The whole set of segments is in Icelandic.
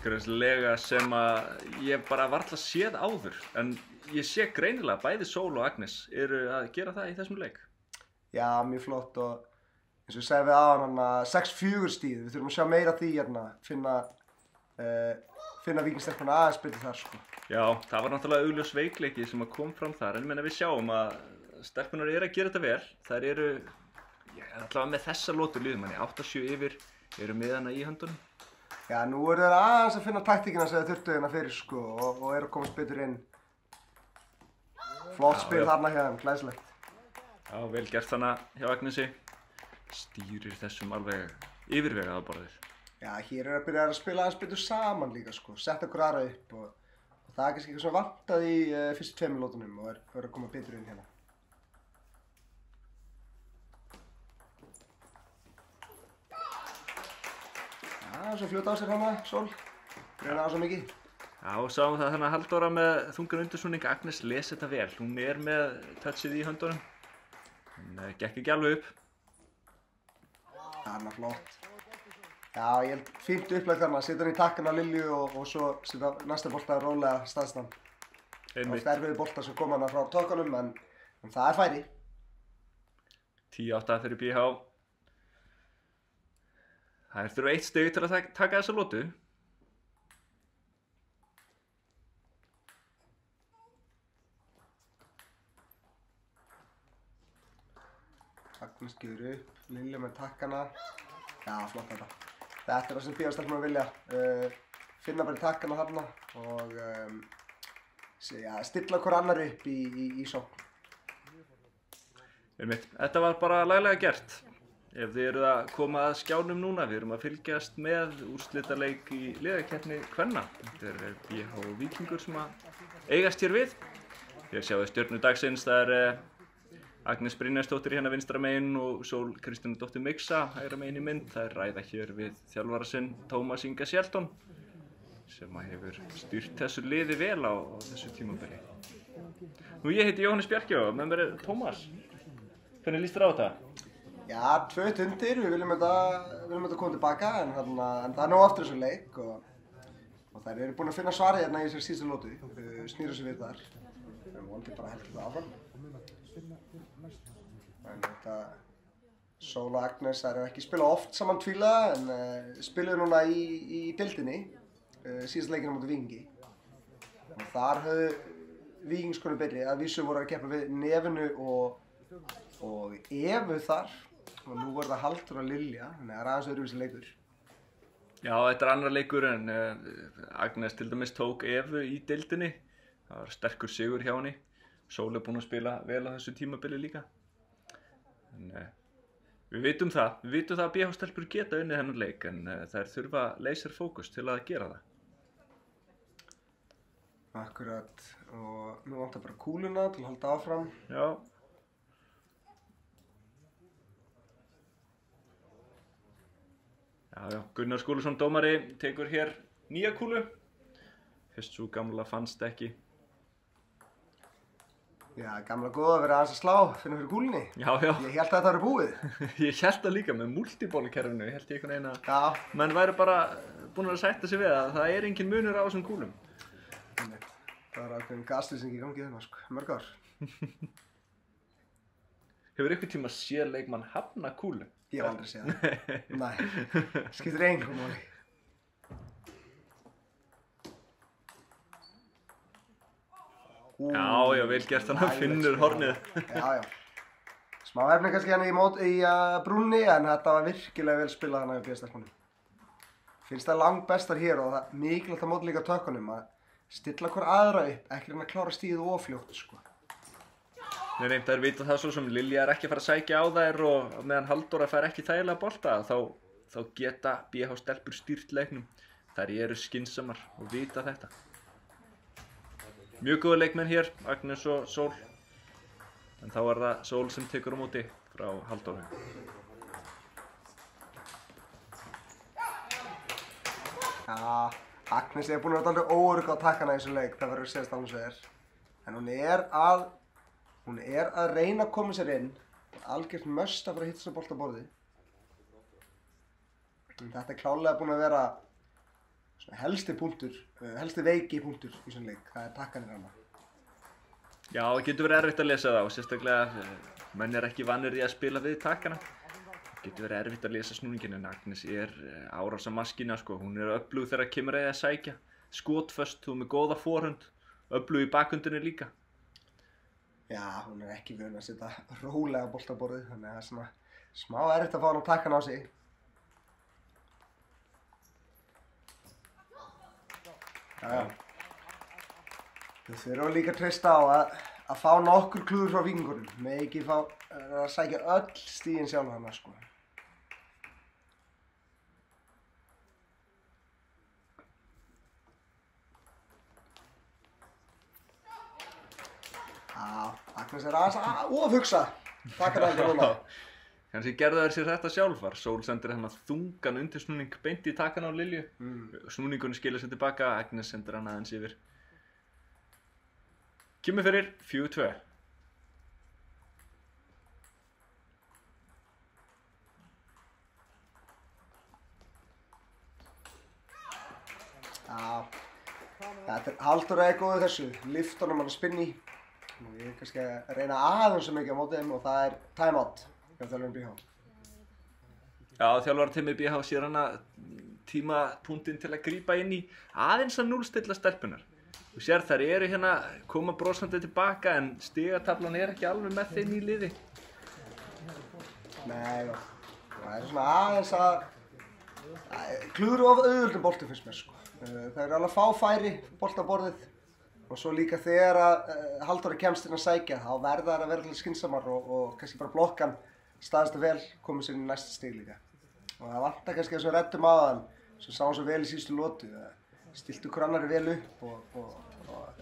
Skrefslega sem að ég bara varla séð áður, en ég sé greinilega bæði Sól og Agnes eru að gera það í þessum leik. Já, mjög flott og eins og ég segi við aðan hann 6-4 stíð, við þurfum að sjá meira því hérna, finna Víkingstelpuna aðeins betur þar sko. Já, það var náttúrulega augljós veikleiki sem að kom fram þar, en við sjáum að stelpunar eru að gera þetta vel. Þær eru, allavega með þessa lotu líður manni, 8-7 yfir, eru með hana í höndunum. Já, nú eru þeir aðeins að finna taktíkina sem þeir þurftu hérna fyrir sko og eru að komast betur inn. Flott spil þarna hjá þeim, glæsilegt. Já, vel gert þarna hjá Agnesi. Stýrir þessum alveg yfirvegað á borðið. Já, hér er að byrja að spila aðeins betur saman líka sko, setja okkur aðra upp og það er kannski eitthvað sem vantaði í fyrstu 2 lótunum og er að koma betur inn hérna. Já, svo fljóta á sér hana, Sól, reyna á svo mikið. Já, sáum það þannig að Halldóra með þungan undirsnúning, Agnes lesi þetta vel. Hún er með touchið í höndunum, en gekk ekki alveg upp. Þarna flott. Já, ég held fínt upplægt þarna, setja hann í takkan á Lilju og svo setja næsta bolta rólega staðstan. Oft erfiði bolta sem kom hana frá tökunum, en það er færi. 10-8 fyrir BH. Það þurfa 1 stig til að taka þessa lotu. Agnes gefur upp, Lilja með takkana. Já, flott þetta. Þetta er það sem BH-stelpurnar vilja. Finna bara takkana þarna og stilla hver annar upp í sókn. Þetta var bara laglega gert. Ef þið eruð að koma að skjánum núna, við erum að fylgjast með úrslitaleik í liðakeppni kvenna. Þetta er BH Víkingur sem að eigast hér við. Hér sjáum við stjörnu dagsins, það er Agnes Brynjarsdóttir hérna vinstra megin og Sól Kristínardóttir Mixa hægra megin í mynd. Það er ræða hér við þjálfara sinn Tómas Inga Sjelton sem að hefur stýrt þessu liði vel á þessu tímabili. Nú, ég heiti Jóhannes Bjarki og með mér er Tómas. Hvernig líst þér á þetta? Já, 2 undir, við viljum þetta koma tilbaka en það er nóg aftur þessu leik og þær eru búin að finna svarið hérna í þessari síðustu lotu, snýra sig við þar. Við erum vonandi bara að heldur það áfram. En þetta, Sól og Agnes eru ekki spila oft saman tvílega en spiluðu núna í deildinni, síðast leikina móti Víkingi. Og þar höfðu Víkingskonur byrjið að vísu voru að keppa við Nefinu og Evu þar. Og nú var það Halldóra og Lilja, þannig að það er aðeins öðruvísi leikur. Já, þetta er annar leikur en Agnes til dæmis tók Evu í deildinni. Það var sterkur sigur hjá henni. Sól er búin að spila vel á þessu tímabili líka. En við vitum það að BH-stelpur geta unnið þennan leik en þær þurfa laserfókus til að gera það. Akkurat, og nú vantar bara kúluna til að halda áfram. Já. Já, Gunnar Skúlason dómari tekur hér nýja kúlu. Fyrst svo gamla fannst ekki. Já, gamla góða að vera aðeins að slá, finna fyrir kúlunni. Já. Ég held að þetta væri búið. Ég held það líka með multibólukerfinu. Ég held ég einhvern veginn að menn væri bara búin að sætta sig við að það er engin munur á þessum kúlum. Það er ákveðin gaslýsing í gangi þarna, sko, mörg ár. Hefur einhvern tíma séð leikmann hafna kúlu? Ég hef aldrei séð það. Nei, skiptir engum máli. Já, vel gert hann að finnur hornið. Já. Smá efni kannski hann í brúnni, en þetta var virkilega vel spilað hann af BH-stelpunum. Finnst það langbestar hér og það er mikilvægt að móta líka tökunum að stilla hver aðra upp, ekki reyna að klára stíðið ofljótt, sko. Nei, það er vitað það svo sem Lilja er ekki að fara að sækja á þær og meðan Halldóra fær ekki þægilega bolta þá geta BH-stelpur stýrt leiknum. Þær eru skynsamar og vita þetta. Mjög góða leikmenn hér, Agnes og Sól. En þá er það Sól sem tekur á móti frá Halldóru. Já, Agnes er búin að vera aldrei óörugg á takkana í þessu leik, það verður að segja alveg svo er. En hún er að reyna að koma sér inn, algjört must að fara að hitta þessa bolta á borði. Þetta er klálega búin að vera svona helsti veiki punktur í svona leik, það takkanir hana. Já, það getur verið erfitt að lesa það og sérstaklega menn ekki vanir í að spila við takkana. Það getur verið erfitt að lesa snúningin en Agnes árásarmaskína sko, hún öflug þegar kemur að sækja, skotföst, hún með góða forhönd, öflug í bakhundinni líka. Já, hún ekki vön að setja rólega boltaborðið, þannig að það svona smá erfitt að fá hann að takkan á sig. Já. Þau þurfa líka að treysta á að fá nokkur klúður frá Víkingurinn, með ekki fá að sækja öll stigin sjálf hana sko. Já, Agnes aðeins að hugsa, takkar aldrei núna. Kannski gerðu þær sér þetta sjálfar. Sól sendir hann þungan undirsnúning beint í takkan á Lilju. Snúningunni skilur sér tilbaka, Agnes sendir hann aðeins yfir. Kemur fyrir 4-2. Já, þetta Halldór góður þessu, lyftunum hann að spinni. Ég kannski að reyna aðeins svo mikið á móti þeim og það timeout hjá þjálfarinn BH. Já, þjálfararteymið BH sér hana tímapunktinn til að grípa inn í aðeins að núllstilla stelpunar. Þú sér þær eru hérna koma brosandi tilbaka en stigataflan ekki alveg með þeim í liði. Nei, það svona aðeins að klúður of auðvöldum bolti finnst mér sko. Það alveg að fá færi boltaborðið og svo líka þegar að Halldóri kemst inn að sækja þá verða þær að vera til skynsamar og kannski bara blokkan staðist vel komið sér í næsta stig líka. Og það vantar kannski þessum reddum aðan sem sá svo vel í síðustu lotu. Stiltu hver annari vel upp og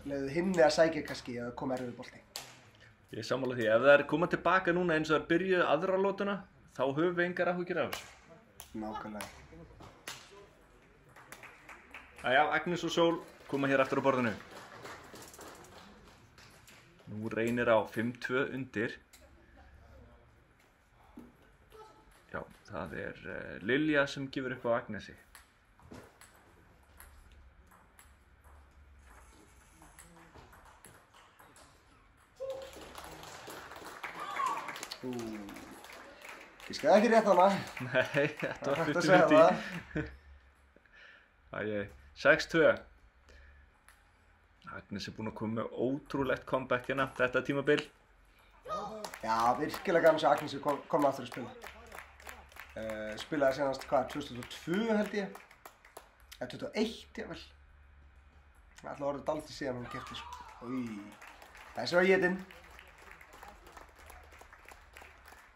leiðu hinni að sækja kannski eða koma erfið bolti. Ég er sammála því, ef þær koma tilbaka núna eins og þær byrjuðu aðra lótuna þá höfum við engar áhyggjur af þessu. Nákvæmlega. Jæja, Agnes og Sól koma hér aftur á borðinu. Nú reynir á 5-2 undir. Já, það Lilja sem gefur upp á Agnesi. Giskaði ekki rétt hana. Nei, þetta var 50 segja viti. það. 6-2. Agnes búin að koma með ótrúlegt comeback hérna þetta tímabil. Já, virkilega gaman sem Agnes kom aftur að spila. Spilaði senast, 2002 held ég. Eða 2001 jafnvel. Það ætla orðið dálítið síðan hún keppti sko. Þessi var étinn.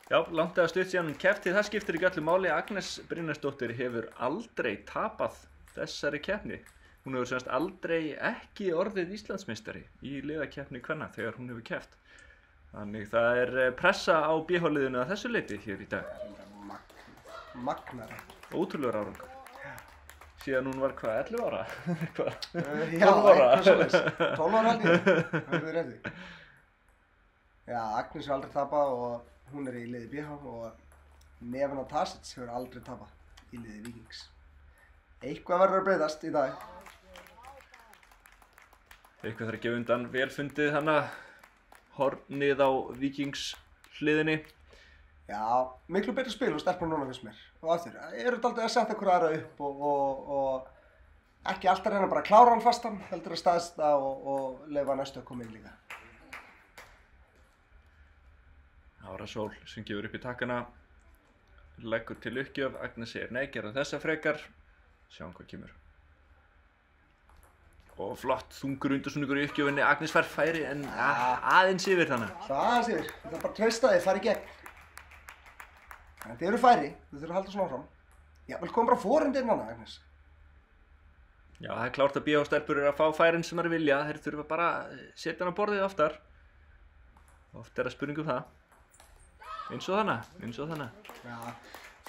Já, langt eða stutt síðan hún keppti, það skiptir ekki öllu máli. Agnes Brynjarsdóttir hefur aldrei tapað þessari keppni. Hún hefur semst aldrei ekki orðið Íslandsmeistari í liðakeppni kvenna þegar hún hefur keppt. Þannig það pressa á BH-liðinu að þessu leyti hér í dag. Magnara. Ótrúlegur árangur. Síðan hún var hvað, 11 ára? Já, eitthvað svoleiðis. 12 ára held ég. Það er rétti. Já, Agnes hefur aldrei tapað og hún í liði BH og Nevena Tasits hefur aldrei tapað í liði Víkings. Eitthvað verður að breytast í dag. Eitthvað þarf að gefa undan velfundið hana hornið á Víkings hliðinni. Já, miklu betur spil og stelpur núna finnst mér. Og aftur, eru dálítið að setja hver aðra upp og ekki alltaf reyna bara að klára hann fastan, heldur að staðsta og leyfa næstu að koma inn líka. Ára Sól sem gefur upp í takkana, leggur til uppgjöf, Agnes segir nei, gera þessa frekar, sjáum hvað kemur. Og flott, þungur undirsnúningur í uppgjöfinni, Agnes fær færi en aðeins yfir þannig. Svo aðeins yfir, þetta bara treysta þig, fara í gegn. Þetta eru færi, þú þurfum að halda svona áfram. Jafnvel kom bara forund inn hana, Agnes. Já, það klárt að BH-stelpur að fá færin sem þeir vilja, þeir þurfa bara að setja hann á borðið oftar. Oft það spurning það. Eins og þannig. Já,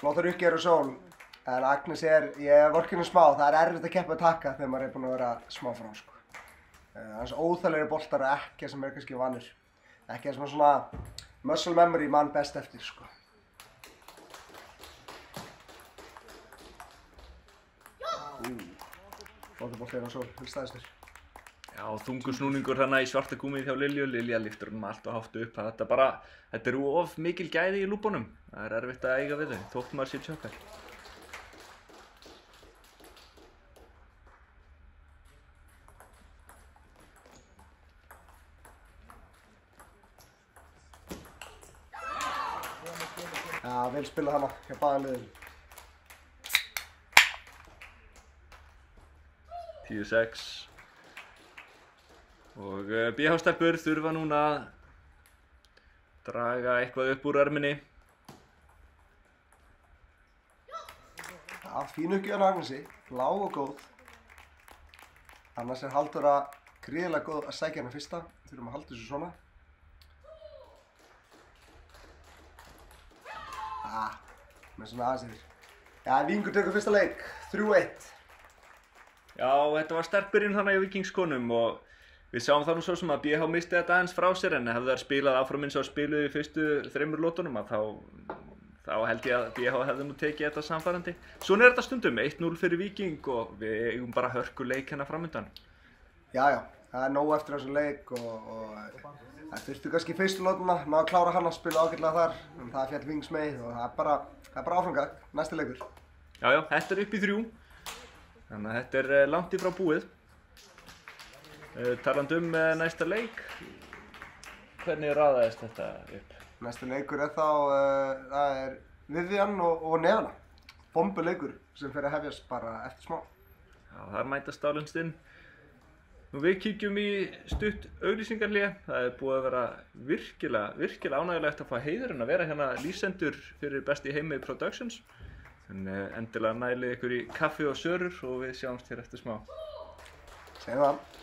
flottar uppgjör og Sól. En Agnes ég vorkinu smá, það erfitt að keppa að takka þegar maður búinn að vera smá frá, sko. Hans óþægilegri boltar og ekkja sem kannski vanur. Ekkja sem svona muscle memory mann best eftir, sko. Fótbolti svo hulstæðistur. Já, þungur snúningur þarna í svarta gúmmið hjá Lilju. Lilja lyftir honum allt og hátt upp. Þetta eru of mikil gæði í lúpunum. Það er erfitt að eiga við þau, þótt maður sé tjókar. Já, vel spilað hana hjá báðum liðum. 10-6. Og BH-stelpur þurfa núna að draga eitthvað upp úr erminni. Já, fín uppgjöf á Agnesi, blá og góð. Annars er Halldóra gríðarlega góð að sækja hana fyrsta. Þurfum að halda þessu svona. Með svona aðeins yfir. Já, Víkingur tekur fyrsta leik, 3-1. Já, þetta var sterk byrjun þannig á Víkingskonum og við sáum það nú svo sem að BH misti þetta aðeins frá sér en hefðu þær spilað áfram eins og spiluðu í fyrstu 3 lótunum að þá held ég að BH hefði nú tekið þetta samfærandi. Svona er þetta stundum, 1-0 fyrir Víking og við eigum bara hörkuleik hérna framöndan. Já, það er nóg eftir þessum leik og það þurftu kannski fyrstu lótuna, ná að klára hann að spila ágætlega þar en það fjall Víkings með og það er bara áframgang, næsti leikur. Já, þetta er upp í 3, þannig að þetta er langt í frá búið. Talandi næsta leik, hvernig raðaðist þetta upp? Næsta leikur er þá, það er Vivian og Nevana, bombuleikur sem fer að hefjast bara eftir smá. Já, þar mætast Stálenskt inn. Nú við kíkjum í stutt auglýsingarhlé. Það er búið að vera virkilega ánægjulegt að fá heiðurinn að vera hérna lýsendur fyrir Best í heimi Productions. Endilega nælið ykkur í kaffi og sörur og við sjáumst hér eftir smá. Segjum það.